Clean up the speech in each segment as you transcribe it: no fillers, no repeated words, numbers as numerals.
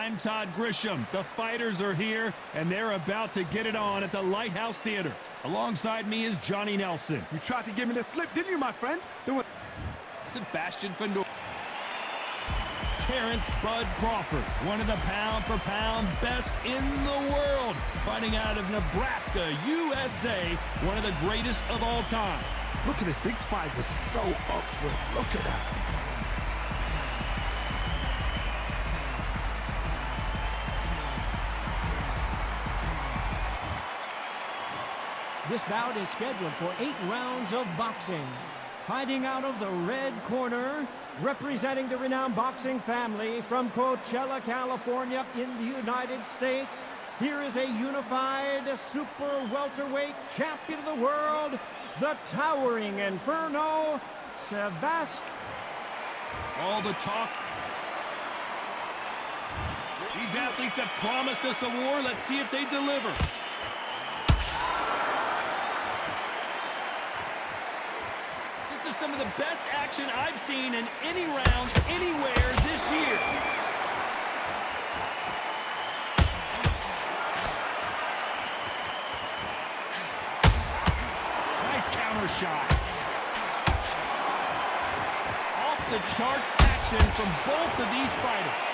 I'm Todd Grisham. The fighters are here, and they're about to get it on at the Lighthouse Theater. Alongside me is Johnny Nelson. You tried to give me the slip, didn't you, my friend? Sebastian Fendor. Terence Bud Crawford, one of the pound-for-pound best in the world, fighting out of Nebraska, USA, one of the greatest of all time. Look at this. These fights are so up for it. Look at that. This bout is scheduled for 8 rounds of boxing. Fighting out of the red corner, representing the renowned boxing family from Coachella, California in the United States, here is a unified super welterweight champion of the world, the towering Inferno, Sebastian. All the talk. These athletes have promised us a war. Let's see if they deliver. This is some of the best action I've seen in any round, anywhere this year. Nice counter shot. Off the charts action from both of these fighters.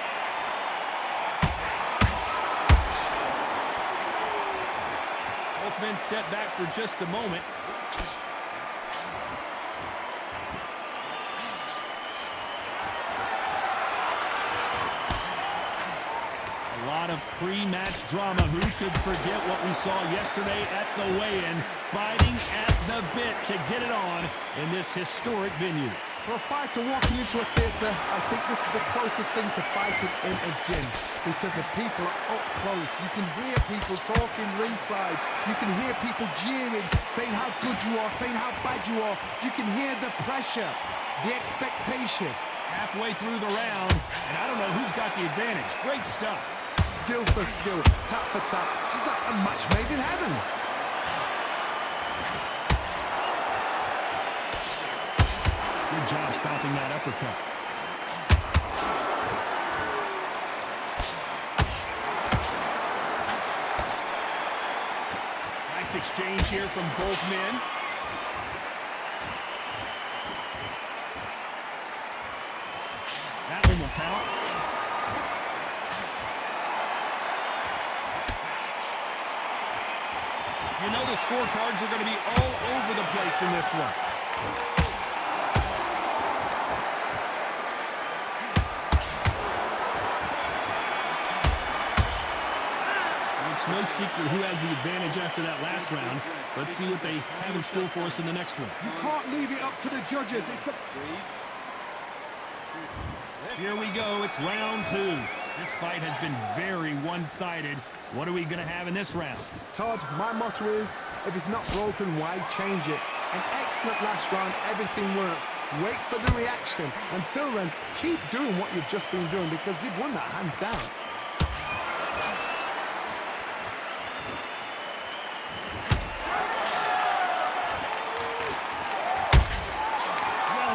Both men step back for just a moment. A lot of pre-match drama. Who could forget what we saw yesterday at the weigh-in? Fighting at the bit to get it on in this historic venue. For a fighter walking into a theatre, I think this is the closest thing to fighting in a gym because the people are up close. You can hear people talking ringside. You can hear people jeering, saying how good you are, saying how bad you are. You can hear the pressure, the expectation. Halfway through the round, and I don't know who's got the advantage. Great stuff. Skill for skill, tap for tap. Just like a match made in heaven. Good job stopping that uppercut. Nice exchange here from both men. That one will count. You know the scorecards are going to be all over the place in this one. It's no secret who has the advantage after that last round. Let's see what they have in store for us in the next one. You can't leave it up to the judges. Here we go. It's round 2. This fight has been very one-sided. What are we going to have in this round? Todd, my motto is, if it's not broken, why change it? An excellent last round. Everything works. Wait for the reaction. Until then, keep doing what you've just been doing because you've won that hands down.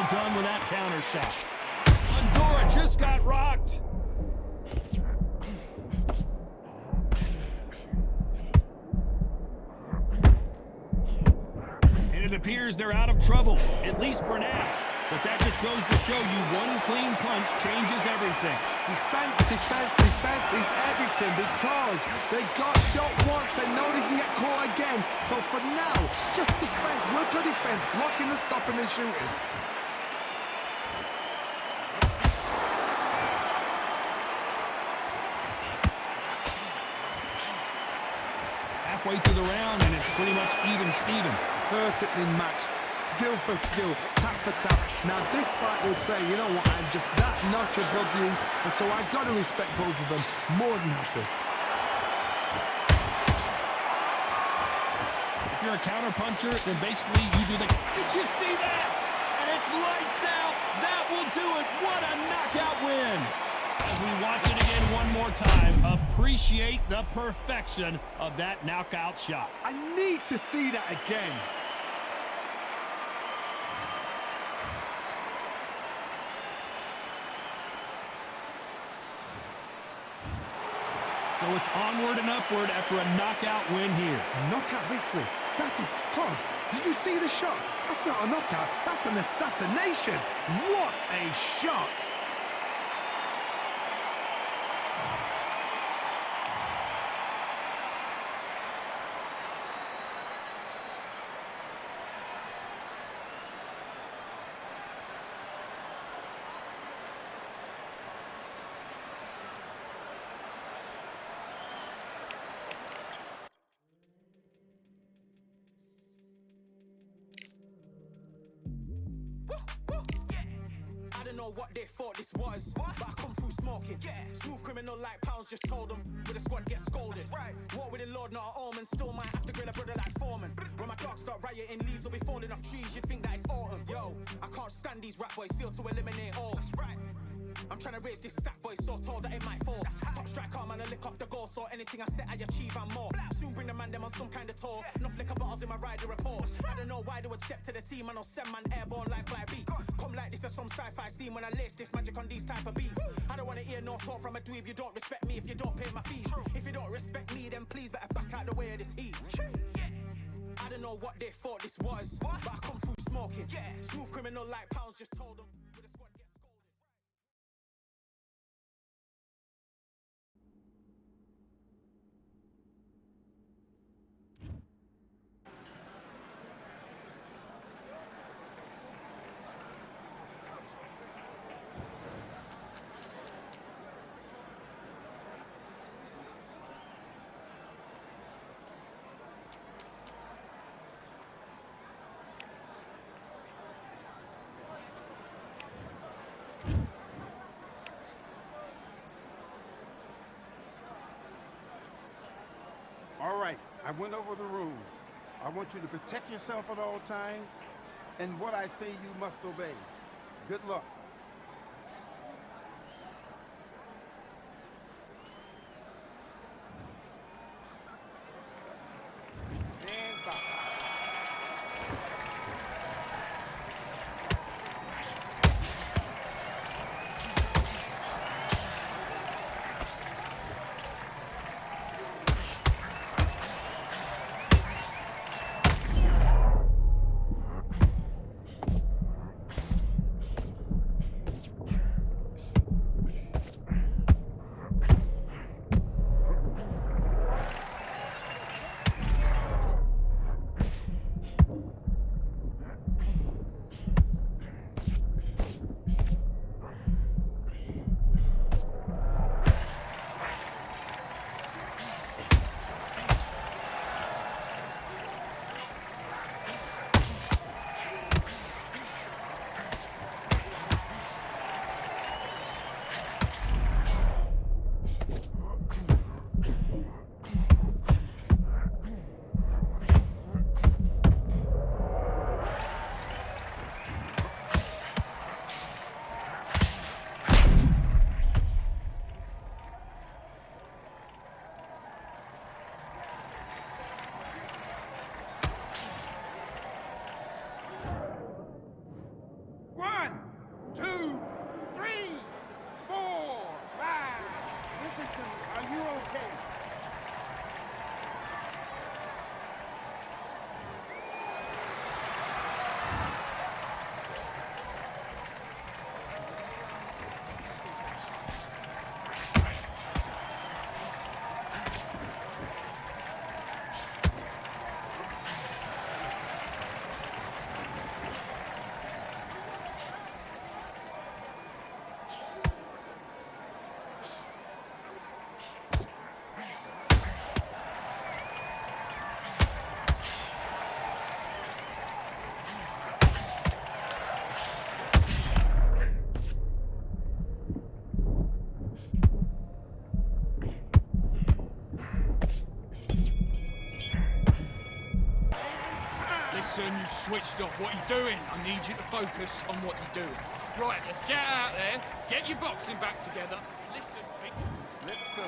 Done with that counter shot. Andorra just got rocked. And it appears they're out of trouble, at least for now. But that just goes to show you one clean punch changes everything. Defense, defense, defense is everything because they got shot once. They know they can get caught again. So for now, just defense, work on defense, blocking and stopping and shooting. Halfway through the round, and it's pretty much even Steven. Perfectly matched, skill for skill, tap for tap. Now this fight will say, you know what, I'm just that notch above you, and so I got to respect both of them more than happy. If you're a counter puncher, then basically you do the... Did you see that? And it's lights out. That will do it. What a knockout win. As we watch it again one more time, appreciate the perfection of that knockout shot. I need to see that again. So it's onward and upward after a knockout win here. Knockout victory. That is Todd. Did you see the shot? That's not a knockout. That's an assassination. What a shot. I don't know what they thought this was, but I come through smoking. Smooth criminal like pounds, just told them with a squad get scolded. War with the Lord, not an omen. Still might have to grill a brother like Foreman. When my dogs start rioting, leaves will be falling off trees. You'd think that it's autumn. Yo, I can't stand these rap boys, feel to eliminate all. I'm trying to raise this stack, boy, so tall that it might fall. Top striker, man, I lick off the goal, so anything I set, I achieve and more. Soon bring the man them on some kind of tour. Enough liquor bottles in my rider report. I don't know why they would step to the team, and I'll send man airborne like fly beat. Come like this as some sci-fi scene when I lace this magic on these type of beats. I don't wanna hear no talk from a dweeb. You don't respect me if you don't pay my fees. If you don't respect me, then please better back out the way of this heat. I don't know what they thought this was, but I come through smoking. Smooth criminal like pounds, just told them with a squad get scolded. All right, I went over the rules. I want you to protect yourself at all times, and what I say you must obey. Good luck. And box. Listen, you switched off. What are you doing? I need you to focus on what you're doing. Right, let's get out there, get your boxing back together. Listen, Let's go.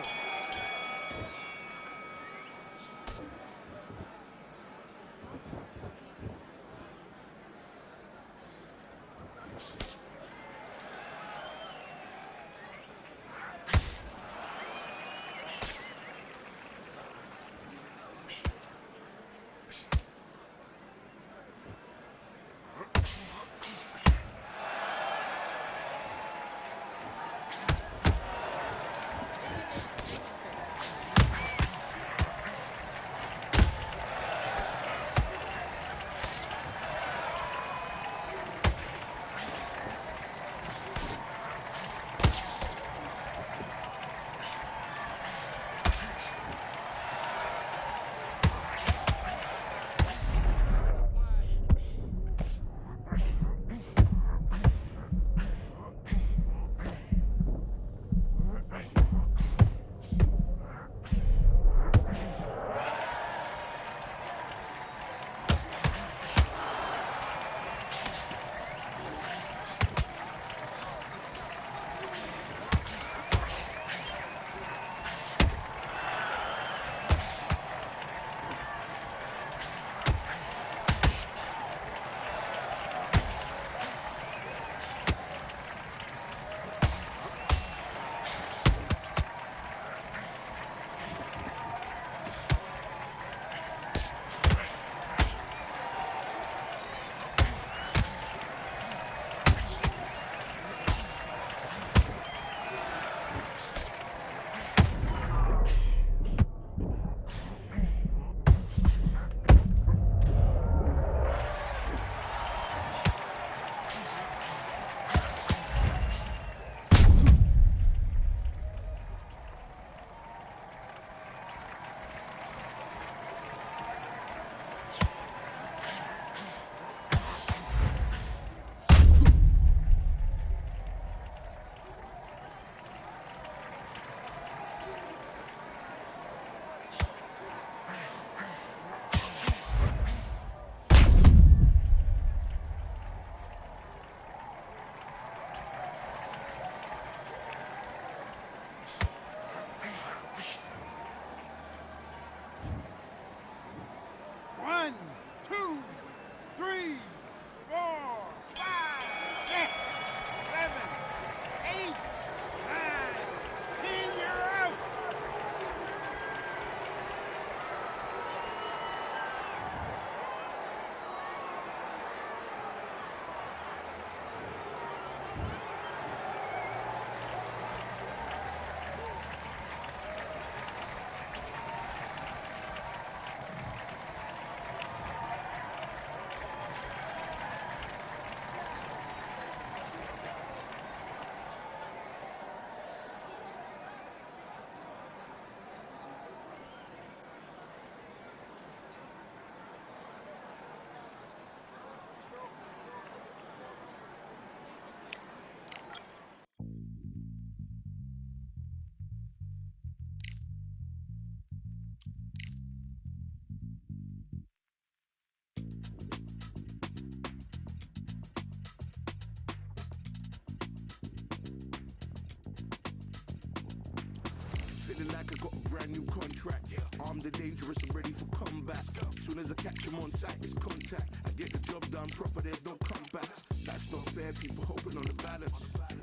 feeling like I got a brand new contract. Armed and dangerous and ready for combat. Soon as I catch him on sight, it's contact. I get the job done proper, there's no comebacks. That's not fair, people hoping on the balance.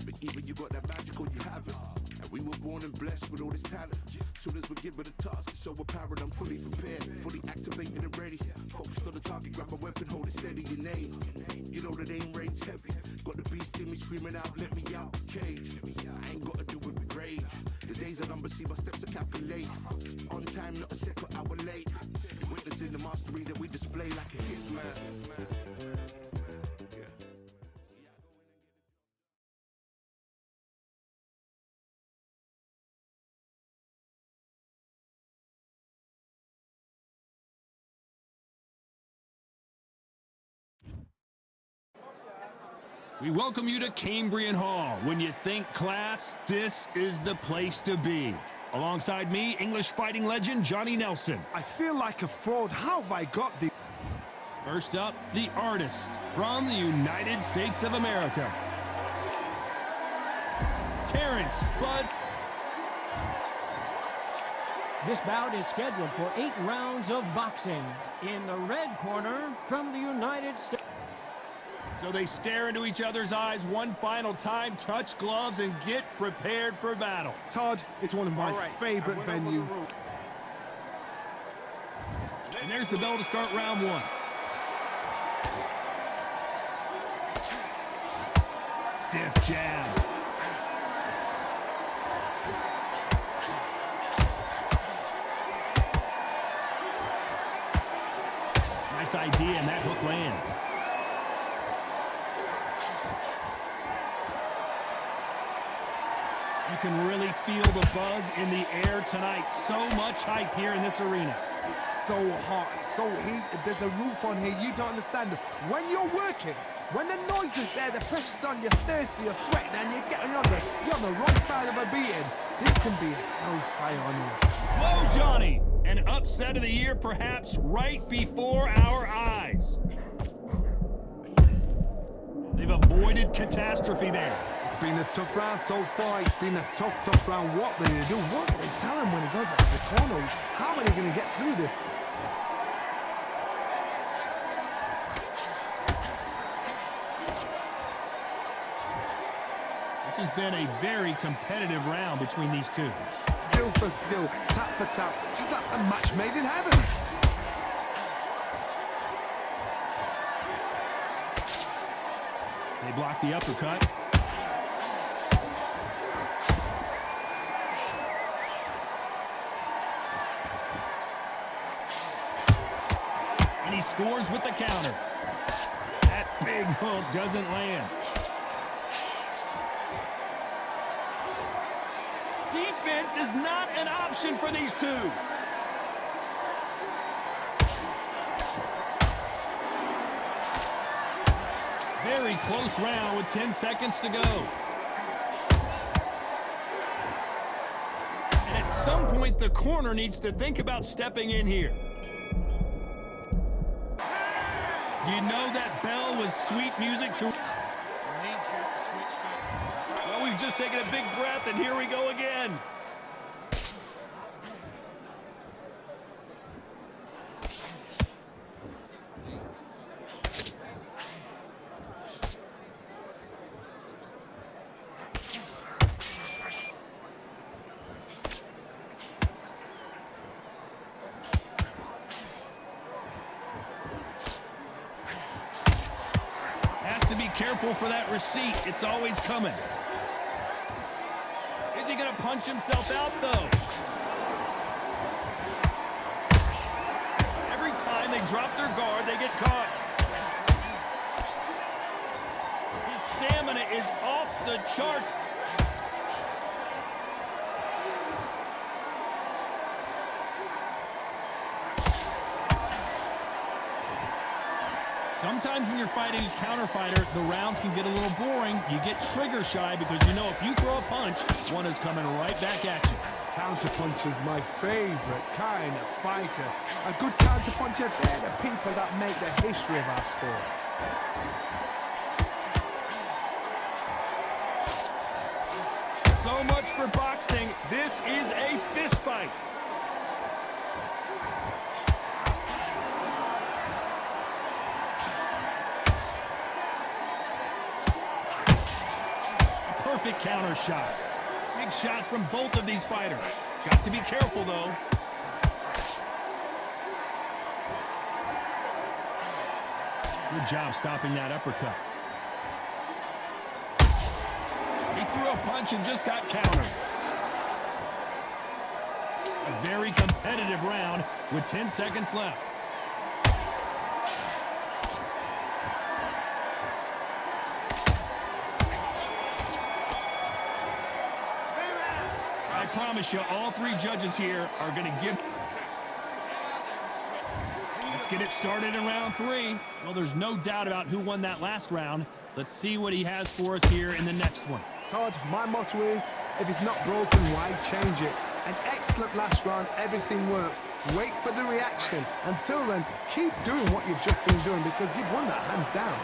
But even you got that magical, you have it. And we were born and blessed with all this talent. Soon as we're given a task, it's so apparent I'm fully prepared, fully activated and ready. Focused on the target, grab my weapon, hold it steady, your name. You know that aim rain's heavy. Got the beast in me screaming out, let me out the cage. I ain't gotta do it with rage. The days are numbered, see my steps are calculated. On time, not a second hour late. You're witnessing the mastery that we display like a hitman. We welcome you to Cambrian Hall. When you think class, this is the place to be. Alongside me, English fighting legend Johnny Nelson. I feel like a fraud. How have I got the... First up, the artist from the United States of America. Terence, Bud. This bout is scheduled for 8 rounds of boxing. In the red corner, from the United States... So they stare into each other's eyes one final time, touch gloves, and get prepared for battle. Todd, it's one of my favorite venues. And there's the bell to start round 1. Stiff jab. Nice idea, and that hook lands. You can really feel the buzz in the air tonight. So much hype here in this arena. It's so hot, it's so heated. There's a roof on here, you don't understand. When you're working, when the noise is there, the pressure's on, you're thirsty, you're sweating, and you're on the wrong side of a beating. This can be hellfire on you. Whoa, Johnny! An upset of the year, perhaps right before our eyes. They've avoided catastrophe there. It's been a tough round so far. It's been a tough round. What do they do? What do they tell him when he goes back to the corner? How are they going to get through this? This has been a very competitive round between these two. Skill for skill, tap for tap. Just like a match made in heaven. They block the uppercut. And he scores with the counter. That big hook doesn't land. Defense is not an option for these two. Very close round with 10 seconds to go. And at some point, the corner needs to think about stepping in here. You know that bell was sweet music to... Well, we've just taken a big breath, and here we go again. Careful for that receipt. It's always coming. Is he going to punch himself out, though? Every time they drop their guard, they get caught. His stamina is off the charts. Sometimes when you're fighting a counter fighter, the rounds can get a little boring. You get trigger shy because you know if you throw a punch, one is coming right back at you. Counter punch is my favorite kind of fighter. A good counter puncher, they're the people that make the history of our sport. So much for boxing. This is a fist fight. Perfect counter shot. Big shots from both of these fighters. Got to be careful, though. Good job stopping that uppercut. He threw a punch and just got countered. A very competitive round with 10 seconds left. I promise you, all three judges here are going to give... Let's get it started in round 3. Well, there's no doubt about who won that last round. Let's see what he has for us here in the next one. Todd, my motto is, if it's not broken, why change it? An excellent last round, everything works. Wait for the reaction. Until then, keep doing what you've just been doing because you've won that hands down.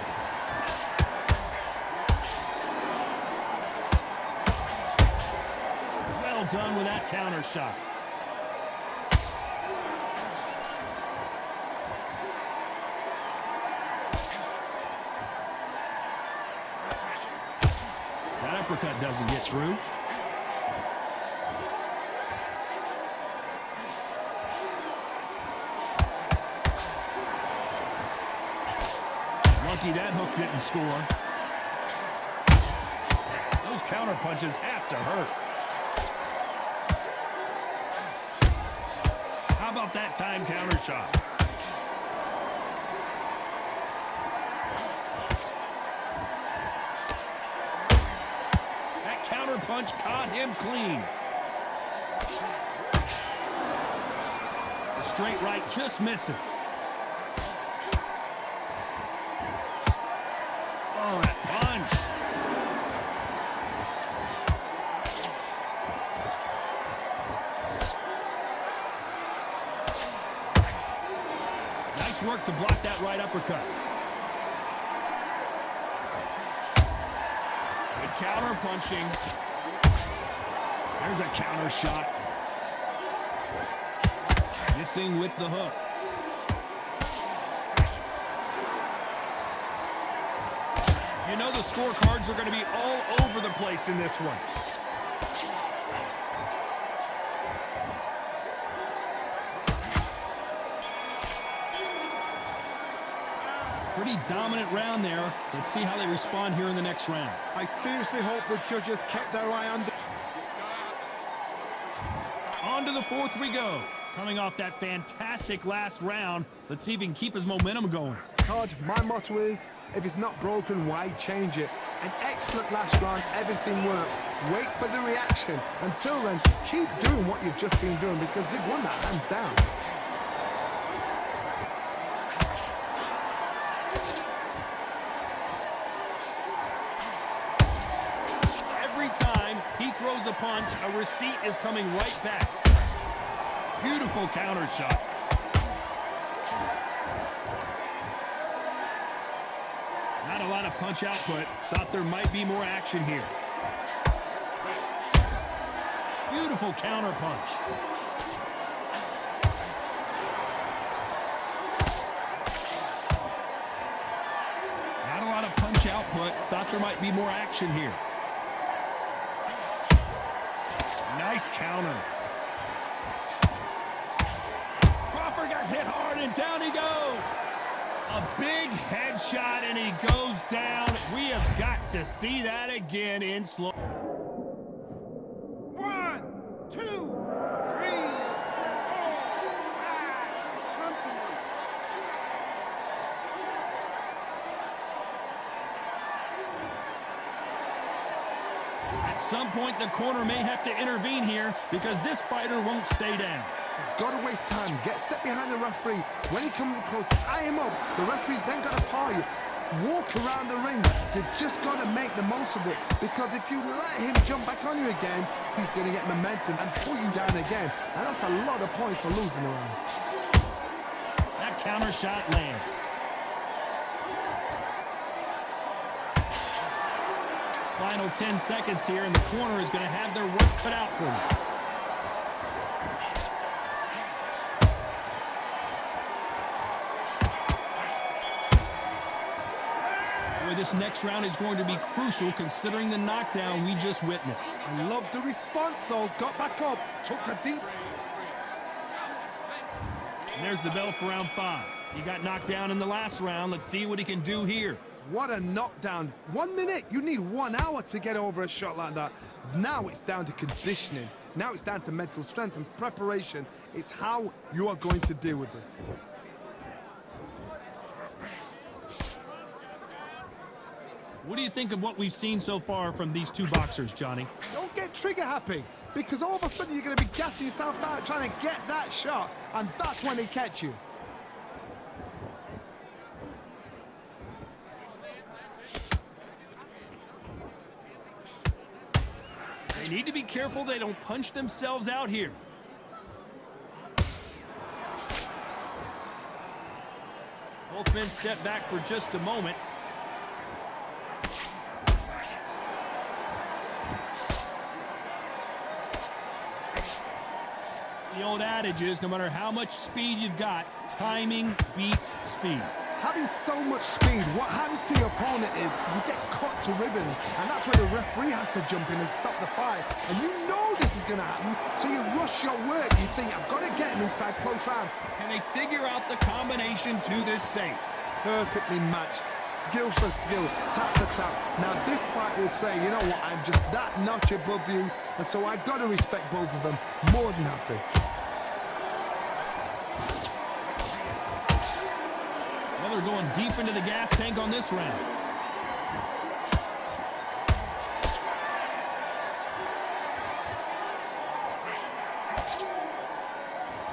Well done with that counter shot. That uppercut doesn't get through. Lucky that hook didn't score. Those counter punches have to hurt. How about that time counter shot? That counter punch caught him clean. The straight right just misses. Oh, that punch. Nice work to block that right uppercut. Good counter punching. There's a counter shot. Missing with the hook. You know the scorecards are going to be all over the place in this one. Pretty dominant round there. Let's see how they respond here in the next round. I seriously hope the judges kept their eye on... On to the fourth we go. Coming off that fantastic last round, let's see if he can keep his momentum going. Todd, my motto is, if it's not broken, why change it? An excellent last round, everything works. Wait for the reaction. Until then, keep doing what you've just been doing because you've won that hands down. Every time he throws a punch, a receipt is coming right back. Beautiful counter shot. Not a lot of punch output. Thought there might be more action here. Beautiful counter punch. Not a lot of punch output. Thought there might be more action here. Nice counter. Crawford got hit hard and down he goes. A big headshot and he goes down. We have got to see that again in slow. 1, 2, 3, 4, 5. Come to me. At some point, the corner may have to intervene here because this fighter won't stay down. He's got to waste time. Get step behind the referee. When he comes close, tie him up. The referee's then got to paw you. Walk around the ring. You've just got to make the most of it. Because if you let him jump back on you again, he's going to get momentum and pull you down again. And that's a lot of points for losing around. That counter shot lands. Final 10 seconds here, and the corner is going to have their work cut out for them. Boy, this next round is going to be crucial considering the knockdown we just witnessed. I love the response, though. Got back up, took a deep... And there's the bell for round 5. He got knocked down in the last round. Let's see what he can do here. What a knockdown. 1 minute. You need 1 hour to get over a shot like that. Now it's down to conditioning. Now it's down to mental strength and preparation. It's how you are going to deal with this. What do you think of what we've seen so far from these two boxers, Johnny? Don't get trigger happy, because all of a sudden you're going to be gassing yourself out trying to get that shot, and that's when they catch you. They need to be careful they don't punch themselves out here. Both men step back for just a moment. The old adage is, no matter how much speed you've got, timing beats speed. Having so much speed, what happens to your opponent is you get cut to ribbons, and that's where the referee has to jump in and stop the fight. And you know this is going to happen, so you rush your work. You think, I've got to get him inside close round. Can they figure out the combination to this safe? Perfectly matched, skill for skill, tap for tap. Now this fight will say, you know what, I'm just that notch above you, and so I've got to respect both of them more than happy. Well, they're going deep into the gas tank on this round.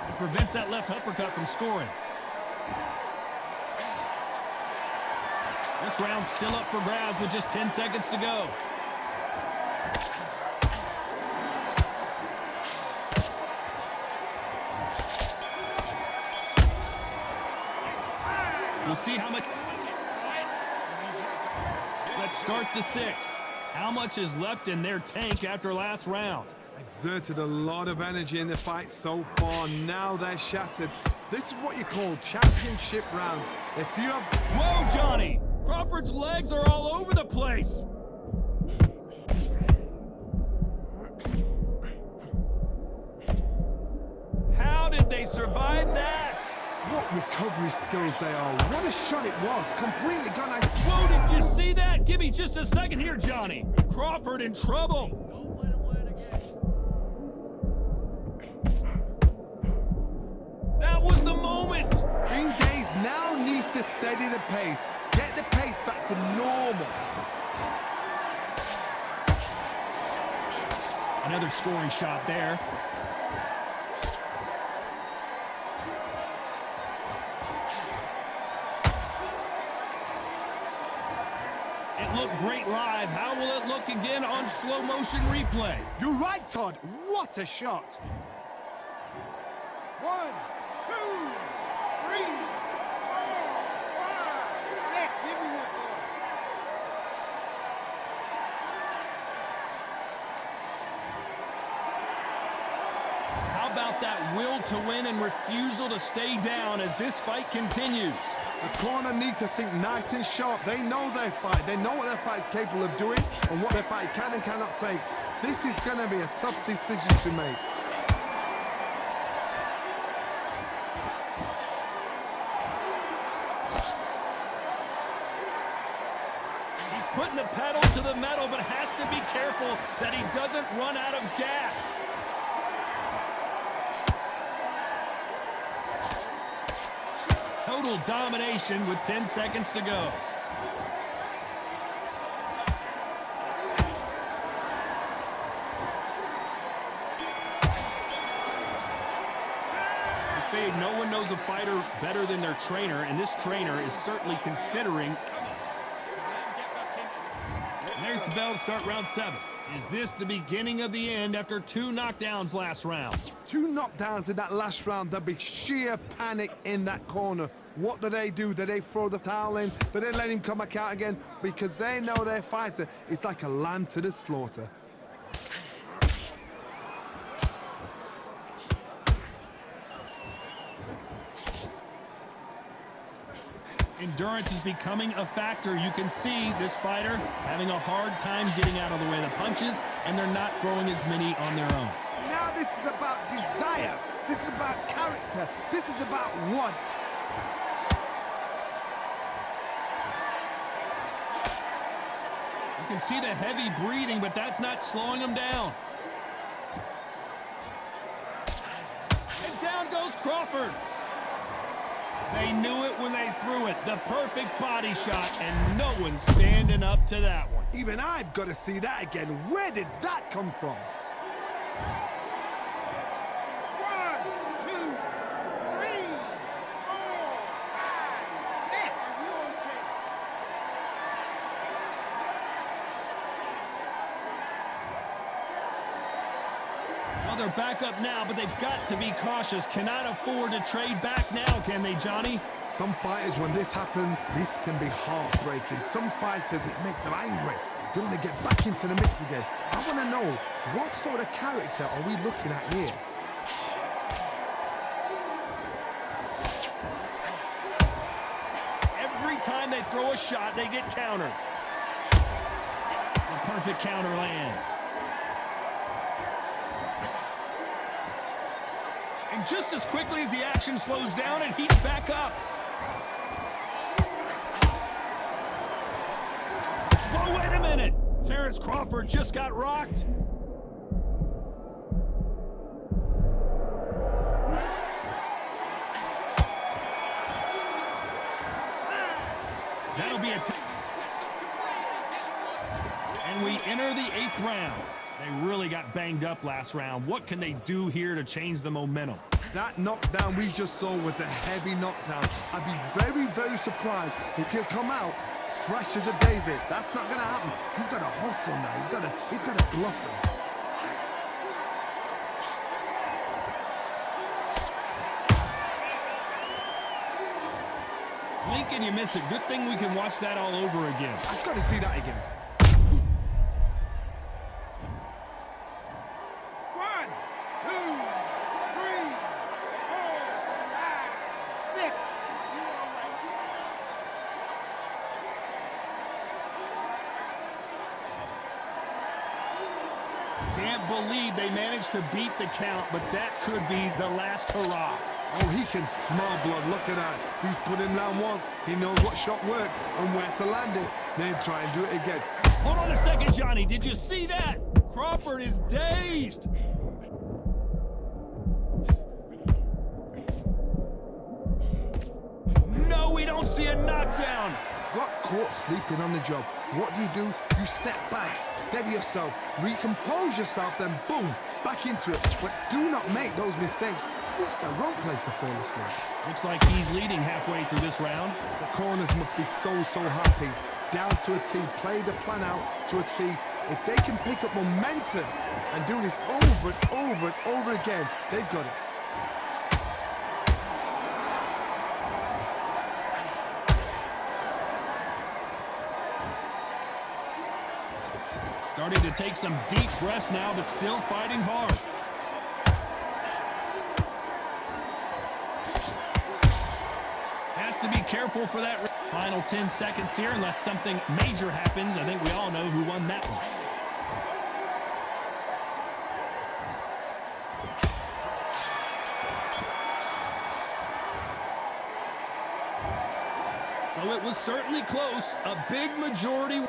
It prevents that left uppercut from scoring. This round's still up for grabs with just 10 seconds to go. We'll see how much... Let's start the 6. How much is left in their tank after last round? Exerted a lot of energy in the fight so far. Now they're shattered. This is what you call championship rounds. If you have... Whoa, Johnny! Crawford's legs are all over the place! How did they survive that? What recovery skills they are. What a shot it was. Completely gone. Whoa, did you see that? Give me just a second here, Johnny. Crawford in trouble. That was the moment. Green Gaze now needs to steady the pace. Get the pace back to normal. Another scoring shot there. It looked great live. How will it look again on slow motion replay? You're right, Todd. What a shot. 1, 2, 3, 4, 5, 6. Give me one more. How about that will to win and refusal to stay down as this fight continues? The corner need to think nice and sharp. They know their fight. They know what their fight is capable of doing and what their fight can and cannot take. This is going to be a tough decision to make. He's putting the pedal to the metal, but has to be careful that he doesn't run out of gas. Total domination with 10 seconds to go. They say no one knows a fighter better than their trainer, and this trainer is certainly considering. And there's the bell to start round 7. Is this the beginning of the end after 2 knockdowns last round? 2 knockdowns in that last round. There'll be sheer panic in that corner. What do? Do they throw the towel in? Do they let him come back out again? Because they know their fighter is like a lamb to the slaughter. Endurance is becoming a factor. You can see this fighter having a hard time getting out of the way of the punches, and they're not throwing as many on their own. Now this is about desire. This is about character. This is about want. You can see the heavy breathing, but that's not slowing him down. And down goes Crawford. They knew it when they threw it. The perfect body shot, and no one's standing up to that one. Even I've got to see that again. Where did that come from? 1, 2, 3, 4, 5, 6. Are you okay? Well, they're back up now, but they've got to be cautious. Cannot afford to trade back now, can they, Johnny? Some fighters, when this happens, this can be heartbreaking. Some fighters, it makes them angry. They want to get back into the mix again. I want to know, what sort of character are we looking at here? Every time they throw a shot, they get countered. The perfect counter lands. And just as quickly as the action slows down, it heats back up. Whoa, wait a minute! Terence Crawford just got rocked. That'll be a and we enter the 8th round. They really got banged up last round. What can they do here to change the momentum? That knockdown we just saw was a heavy knockdown. I'd be very, very surprised if he'll come out fresh as a daisy. That's not going to happen. He's got to hustle now. He's got to bluff him. Blink and you miss it. Good thing we can watch that all over again. I've got to see that again. 1, 2, 3, 4, 5, 6. You all right? Can't believe they managed to beat the count, but that could be the last hurrah. Oh, he can smell blood. Look at that. He's put in round once. He knows what shot works and where to land it. Then try and do it again. Hold on a second, Johnny. Did you see that? Crawford is dazed. No, we don't see a knockdown. Got caught sleeping on the job. What do? You step back, steady yourself, recompose yourself, then boom, back into it. But do not make those mistakes. This is the wrong place to fall asleep. Looks like he's leading halfway through this round. The corners must be so happy. Down to a T, play the plan out to a T. If they can pick up momentum and do this over and over and over again, they've got it. Starting to take some deep breaths now, but still fighting hard. Has to be careful for that final 10 seconds here, unless something major happens. I think we all know who won that one. So it was certainly close. A big majority.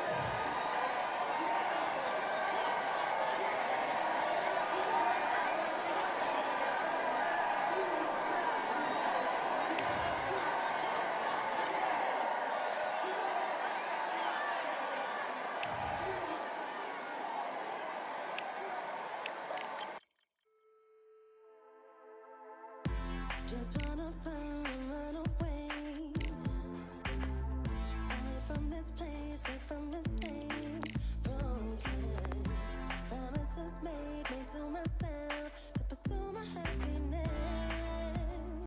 Just wanna find